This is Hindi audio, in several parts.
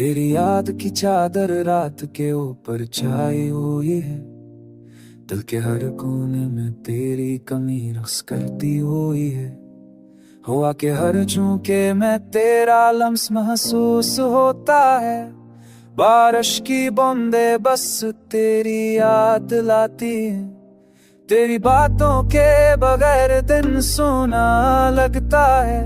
तेरी याद की चादर रात के ऊपर छाई हुई है। दिल के हर कोने में तेरी कमी रक्स करती हुई है। हवा के हर झोंके में तेरा लम्स महसूस होता है। बारिश की बूंदे बस तेरी याद लाती है। तेरी बातों के बगैर दिन सोना लगता है।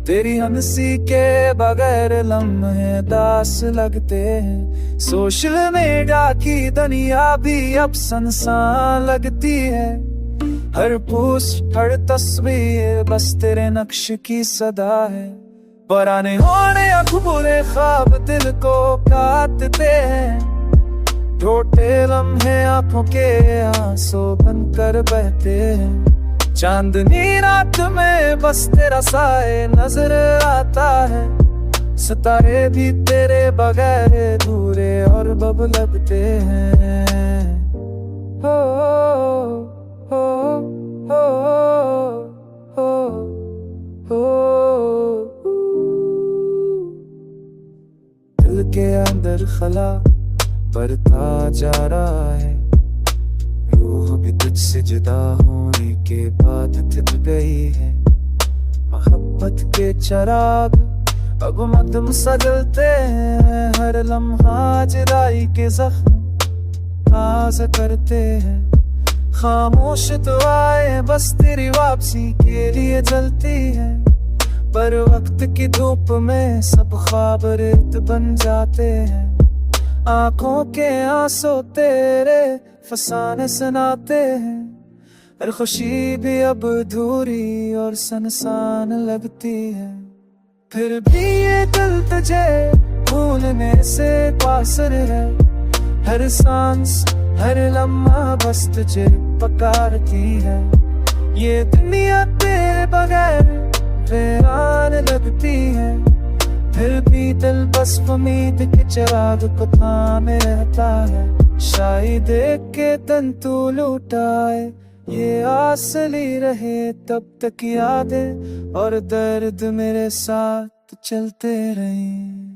तेरी हंसी के बगैर लम्हे दास लगते हैं। सोशल मीडिया की दुनिया भी अब सुनसान लगती है। हर पोस्ट हर तस्वीर बस तेरे नक्श की सदा है। पुराने होने अधूरे ख्वाब दिल को काटते हैं। टूटे लम्हे आंखों के आंसू बनकर बहते हैं। चांदनी रात में बस तेरा साए नजर आता है। सितारे भी तेरे बगैर अधूरे और बब लगते हैं। हो हो हो हो हो दिल के अंदर खला बढ़ता जा रहा है। रूह भी तुझसे जुदा होने के बाद थक गई है। मोहब्बत के चिराग अब मध्यम सजलते हैं। हर लम्हा जुदाई के जख्म ताज़ा करते हैं। खामोश दुआएं बस तेरी वापसी के लिए जलती है। पर वक्त की धूप में सब ख्वाब रेत बन जाते हैं। आंखों के आंसू तेरे फसाने सुनाते हैं। हर खुशी भी अब अधूरी और सुनसान लगती है। फिर भी ये दिल तुझे भूलने से पासर है। हर सांस हर लम्हा बस तुझे पुकारती है। ये दुनिया तेरे बगैर वीरान लगती है। फिर भी दिल बस उम्मीद के चिराग को थामे रहता है। शायद देख के तन तू लुटाए ये असली रहे तब तक यादें और दर्द मेरे साथ चलते रहे।